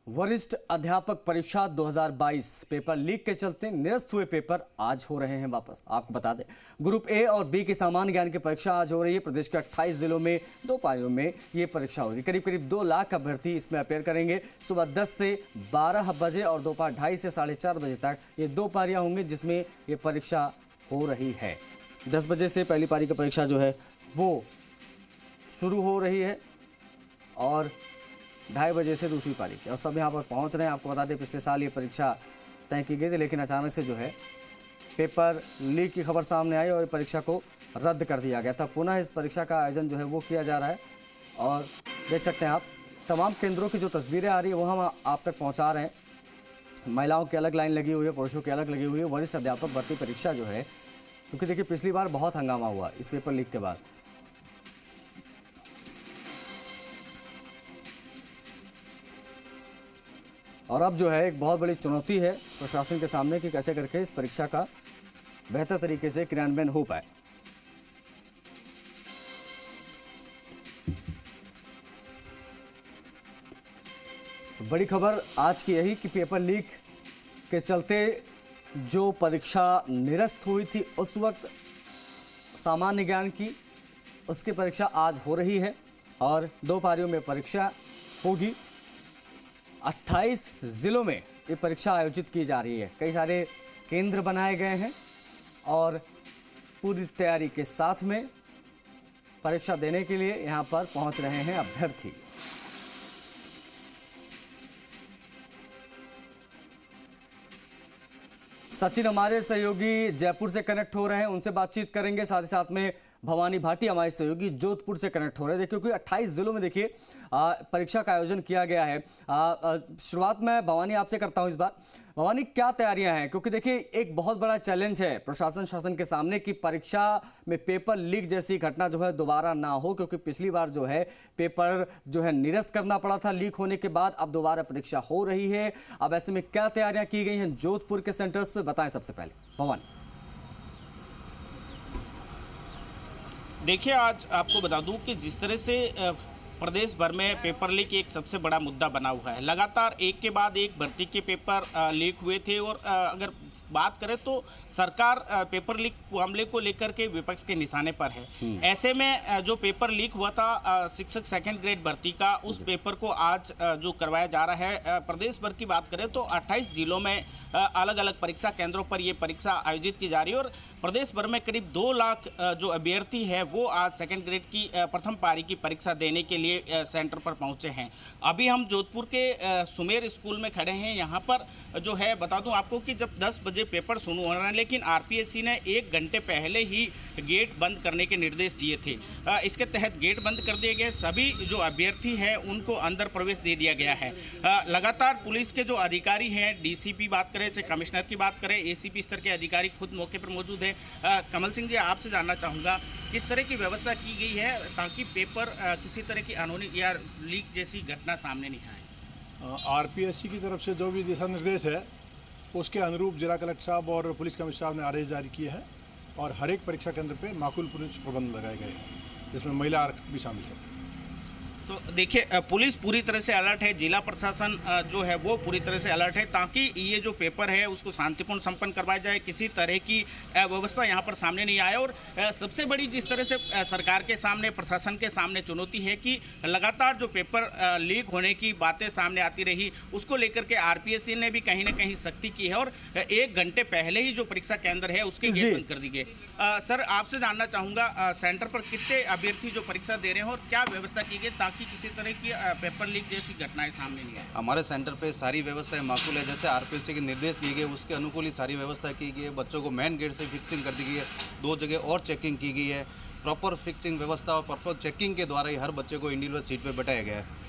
वरिष्ठ अध्यापक परीक्षा 2022 पेपर लीक के चलते निरस्त हुए पेपर आज हो रहे हैं वापस। आपको बता दें, ग्रुप ए और बी की सामान्य ज्ञान की परीक्षा आज हो रही है। प्रदेश के 28 जिलों में 2 पारियों में ये परीक्षा होगी। करीब करीब 2 लाख अभ्यर्थी इसमें अपेयर करेंगे। सुबह 10 से 12 बजे और दोपहर 2:30 से 4:30 बजे तक ये 2 पारियां होंगी जिसमें ये परीक्षा हो रही है। 10 बजे से पहली पारी की परीक्षा जो है वो शुरू हो रही है और 2:30 बजे से दूसरी पारी की, और सब यहाँ पर पहुँच रहे हैं। आपको बता दें, पिछले साल ये परीक्षा तय की गई थी, लेकिन अचानक से जो है पेपर लीक की खबर सामने आई और परीक्षा को रद्द कर दिया गया था। पुनः इस परीक्षा का आयोजन जो है वो किया जा रहा है और देख सकते हैं आप तमाम केंद्रों की जो तस्वीरें आ रही है वो हम आप तक पहुँचा रहे हैं। महिलाओं की अलग लाइन लगी हुई है, पुरुषों की अलग लगी हुई है। वरिष्ठ अध्यापक भर्ती परीक्षा जो है, क्योंकि देखिए पिछली बार बहुत हंगामा हुआ इस पेपर लीक के बाद। और अब जो है एक बहुत बड़ी चुनौती है प्रशासन के सामने कि कैसे करके इस परीक्षा का बेहतर तरीके से क्रियान्वयन हो पाए। बड़ी खबर आज की यही कि पेपर लीक के चलते जो परीक्षा निरस्त हुई थी उस वक्त सामान्य ज्ञान की, उसकी परीक्षा आज हो रही है और 2 पारियों में परीक्षा होगी। 28 जिलों में ये परीक्षा आयोजित की जा रही है। कई सारे केंद्र बनाए गए हैं और पूरी तैयारी के साथ में परीक्षा देने के लिए यहाँ पर पहुँच रहे हैं अभ्यर्थी। सचिन हमारे सहयोगी जयपुर से कनेक्ट हो रहे हैं, उनसे बातचीत करेंगे। साथ ही साथ में भवानी भाटी हमारे सहयोगी जोधपुर से कनेक्ट हो रहे हैं, क्योंकि 28 जिलों में देखिए परीक्षा का आयोजन किया गया है। शुरुआत में भवानी आपसे करता हूं इस बार। भवानी, क्या तैयारियां हैं? क्योंकि देखिए एक बहुत बड़ा चैलेंज है प्रशासन शासन के सामने कि परीक्षा में पेपर लीक जैसी घटना जो है दोबारा ना हो, क्योंकि पिछली बार जो है पेपर जो है निरस्त करना पड़ा था लीक होने के बाद। अब दोबारा परीक्षा हो रही है। अब ऐसे में क्या तैयारियां की गई हैं जोधपुर के सेंटर्स पे, बताएं सबसे पहले भवानी। देखिए, आज आपको बता दूं कि जिस तरह से प्रदेश भर में पेपर लीक एक सबसे बड़ा मुद्दा बना हुआ है। लगातार एक के बाद एक भर्ती के पेपर लीक हुए थे और अगर बात करें तो सरकार पेपर लीक मामले को लेकर के विपक्ष के निशाने पर है। ऐसे में जो पेपर लीक हुआ था शिक्षक सेकंड ग्रेड भर्ती का, उस पेपर को आज जो करवाया जा रहा है। प्रदेश भर की बात करें तो 28 जिलों में अलग अलग परीक्षा केंद्रों पर ये परीक्षा आयोजित की जा रही है और प्रदेश भर में करीब 2 लाख जो अभ्यर्थी है वो आज सेकंड ग्रेड की प्रथम पारी की परीक्षा देने के लिए सेंटर पर पहुंचे हैं। अभी हम जोधपुर के सुमेर स्कूल में खड़े हैं। यहाँ पर जो है बता दूं आपको कि जब 10 बजे पेपर शुरू हो रहे हैं, लेकिन आरपीएससी ने 1 घंटे पहले ही गेट बंद करने के निर्देश दिए थे। इसके तहत गेट बंद कर दिए गए। सभी जो अभ्यर्थी हैं उनको अंदर प्रवेश दे दिया गया है। लगातार पुलिस के जो अधिकारी हैं, डीसीपी बात करें चाहे कमिश्नर की बात करें, एसीपी स्तर के अधिकारी खुद मौके पर मौजूद है। कमल सिंह जी, आपसे जानना चाहूँगा किस तरह की व्यवस्था की गई है ताकि पेपर किसी तरह की अनहोनी या लीक जैसी घटना सामने नहीं आए। आरपीएससी की तरफ से जो भी दिशा निर्देश है उसके अनुरूप जिला कलेक्टर साहब और पुलिस कमिश्नर साहब ने आदेश जारी किए हैं और हर एक परीक्षा केंद्र पे माकूल पुलिस प्रबंध लगाए गए हैं, जिसमें महिला आरक्षक भी शामिल है। तो देखिए, पुलिस पूरी तरह से अलर्ट है, जिला प्रशासन जो है वो पूरी तरह से अलर्ट है ताकि ये जो पेपर है उसको शांतिपूर्ण संपन्न करवाया जाए, किसी तरह की व्यवस्था यहाँ पर सामने नहीं आए। और सबसे बड़ी जिस तरह से सरकार के सामने, प्रशासन के सामने चुनौती है कि लगातार जो पेपर लीक होने की बातें सामने आती रही, उसको लेकर के आरपीएससी ने भी कहीं ना कहीं सख्ती की है और 1 घंटे पहले ही जो परीक्षा केंद्र है उसके गेट बंद कर दी गई। सर, आपसे जानना चाहूँगा सेंटर पर कितने अभ्यर्थी जो परीक्षा दे रहे हैं और क्या व्यवस्था की गई ताकि किसी तरह की पेपर लीक जैसी घटनाएं सामने नहीं आए? हमारे सेंटर पे सारी व्यवस्थाएं माकूल है। जैसे आरपीएससी के निर्देश दिए गए उसके अनुकूल ही सारी व्यवस्था की गई है। बच्चों को मेन गेट से फिक्सिंग कर दी गई है। 2 जगह और चेकिंग की गई है। प्रॉपर फिक्सिंग व्यवस्था और प्रॉपर चेकिंग के द्वारा ही हर बच्चे को इंडिविजुअल सीट पर बैठाया गया है।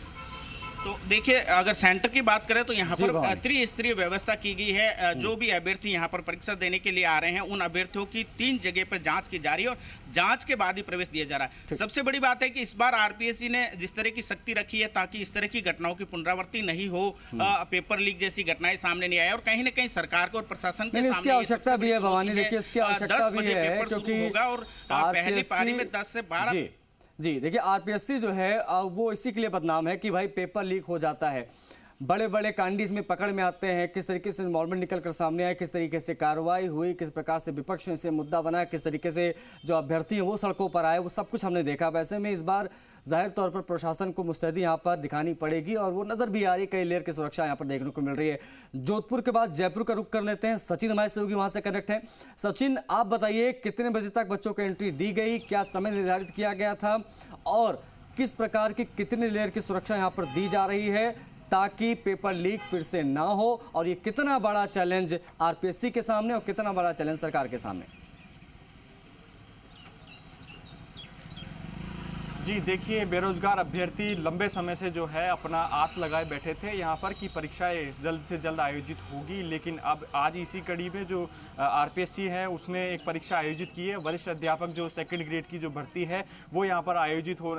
तो देखिए, अगर सेंटर की बात करें तो यहाँ पर त्रिस्तरीय व्यवस्था की गई है। जो भी अभ्यर्थी यहाँ पर परीक्षा देने के लिए आ रहे हैं उन अभ्यर्थियों की 3 जगह पर जांच की जा रही है और जांच के बाद ही प्रवेश दिया जा रहा है। सबसे बड़ी बात है कि इस बार आरपीएससी ने जिस तरह की सख्ती रखी है ताकि इस तरह की घटनाओं की पुनरावृत्ति नहीं हो, पेपर लीक जैसी घटनाएं सामने नहीं आए और कहीं ना कहीं सरकार को और प्रशासन के सामने आवश्यकता भी है भवानी। देखिए इसकी आवश्यकता भी है क्योंकि होगा और पहली पारी में 10 से 12 जी देखिए आरपीएससी जो है वो इसी के लिए बदनाम है कि भाई पेपर लीक हो जाता है। बड़े बड़े कांडीज में पकड़ में आते हैं, किस तरीके से इन्वॉल्वमेंट निकल कर सामने आए, किस तरीके से कार्रवाई हुई, किस प्रकार से विपक्ष ने इसे मुद्दा बनाया, किस तरीके से जो अभ्यर्थी हैं वो सड़कों पर आए, वो सब कुछ हमने देखा। वैसे में इस बार जाहिर तौर पर प्रशासन को मुस्तैदी यहाँ पर दिखानी पड़ेगी और वो नज़र भी आ रही, कई लेयर की सुरक्षा यहाँ पर देखने को मिल रही है। जोधपुर के बाद जयपुर का रुख कर लेते हैं, सचिन हमारे सहयोगी वहाँ से कनेक्ट हैं। सचिन, आप बताइए कितने बजे तक बच्चों को एंट्री दी गई, क्या समय निर्धारित किया गया था और किस प्रकार की कितनी लेयर की सुरक्षा यहाँ पर दी जा रही है ताकि पेपर लीक फिर से ना हो, और ये कितना बड़ा चैलेंज आरपीएससी के सामने और कितना बड़ा चैलेंज सरकार के सामने? जी देखिए, बेरोजगार अभ्यर्थी लंबे समय से जो है अपना आस लगाए बैठे थे यहाँ पर कि परीक्षाएं जल्द से जल्द आयोजित होगी, लेकिन अब आज इसी कड़ी में जो आरपीएससी है उसने एक परीक्षा आयोजित की है। वरिष्ठ अध्यापक जो सेकंड ग्रेड की जो भर्ती है वो यहाँ पर आयोजित हो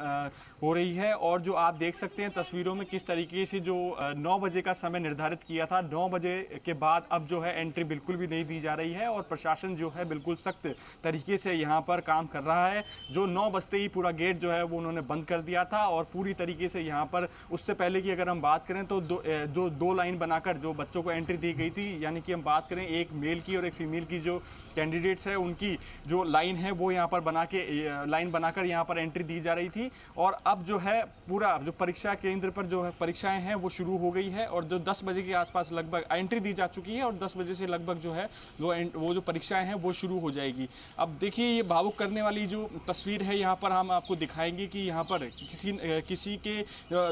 रही है। और जो आप देख सकते हैं तस्वीरों में किस तरीके से जो 9 बजे का समय निर्धारित किया था, 9 बजे के बाद अब जो है एंट्री बिल्कुल भी नहीं दी जा रही है और प्रशासन जो है बिल्कुल सख्त तरीके से यहाँ पर काम कर रहा है। जो 9 बजते ही पूरा गेट जो है उन्होंने बंद कर दिया था और पूरी तरीके से यहाँ पर उससे पहले की अगर हम बात करें तो दो लाइन बनाकर जो बच्चों को एंट्री दी गई थी, यानी कि हम बात करें एक मेल की और एक फीमेल की जो कैंडिडेट्स है उनकी जो लाइन है वो यहाँ पर लाइन बनाकर यहाँ पर एंट्री दी जा रही थी। और अब जो है पूरा जो परीक्षा केंद्र पर जो है परीक्षाएं हैं वो शुरू हो गई है और जो 10 बजे के आसपास लगभग एंट्री दी जा चुकी है और 10 बजे से लगभग जो है वो जो परीक्षाएं हैं वो शुरू हो जाएगी। अब देखिए, ये भावुक करने वाली जो तस्वीर है यहाँ पर हम आपको दिखाएंगे कि यहाँ पर किसी के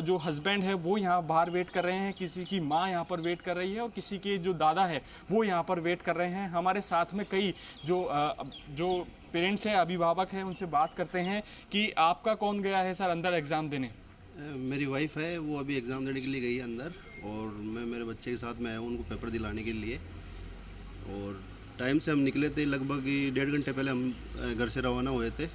जो हस्बैंड है वो यहाँ बाहर वेट कर रहे हैं, किसी की माँ यहाँ पर वेट कर रही है और किसी के जो दादा है वो यहाँ पर वेट कर रहे हैं। हमारे साथ में कई जो पेरेंट्स हैं, अभिभावक हैं, उनसे बात करते हैं कि आपका कौन गया है सर अंदर एग्ज़ाम देने? मेरी वाइफ है, वो अभी एग्ज़ाम देने के लिए गई है अंदर और मैं मेरे बच्चे के साथ में आया हूँ उनको पेपर दिलाने के लिए। और टाइम से हम निकले थे, लगभग 1.5 घंटे पहले हम घर से रवाना हुए थे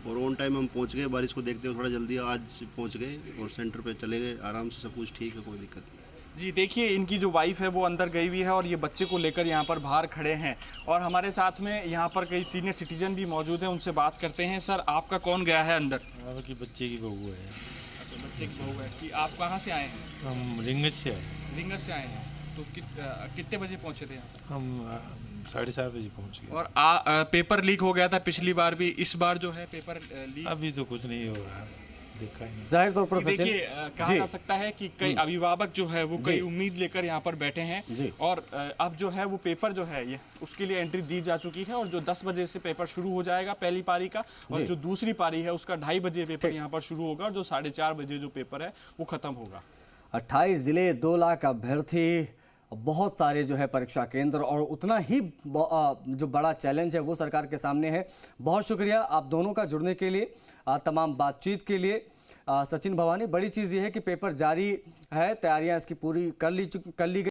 और ऑन टाइम हम पहुंच गए। बारिश को देखते हुए थोड़ा जल्दी आज पहुंच गए और सेंटर पे चले गए आराम से, सब कुछ ठीक है, कोई दिक्कत नहीं। जी देखिए, इनकी जो वाइफ है वो अंदर गई हुई है और ये बच्चे को लेकर यहाँ पर बाहर खड़े हैं और हमारे साथ में यहाँ पर कई सीनियर सिटीजन भी मौजूद हैं, उनसे बात करते हैं। सर, आपका कौन गया है अंदर? आपकी बच्चे की बहू है। अच्छा, बच्चे की बहू है। कि आप कहाँ से आए हैं? हम रिंगस से आए। रिंगस से आए हैं, तो कितने बजे पहुँचे थे यहाँ? हम 7:30 बजे पहुँच गए। और पेपर लीक हो गया था पिछली बार भी, इस बार जो है पेपर लीक अभी तो कुछ नहीं हो रहा, देखा ही नहीं। जाहिर तौर पर सचिन, देखिए, कहा जा सकता है कि कई अभिभावक जो है वो कई उम्मीद लेकर यहाँ पर बैठे हैं और अब जो है वो पेपर जो है ये उसके लिए एंट्री दी जा चुकी है और जो 10 बजे से पेपर शुरू हो जाएगा पहली पारी का, और जो दूसरी पारी है उसका 2:30 बजे पेपर यहाँ पर शुरू होगा और जो 4:30 बजे जो पेपर है वो खत्म होगा। 28 जिले, 2 लाख अभ्यर्थी, बहुत सारे जो है परीक्षा केंद्र और उतना ही जो बड़ा चैलेंज है वो सरकार के सामने है। बहुत शुक्रिया आप दोनों का जुड़ने के लिए, तमाम बातचीत के लिए। सचिन भवानी, बड़ी चीज़ ये है कि पेपर जारी है, तैयारियां इसकी पूरी कर ली गई।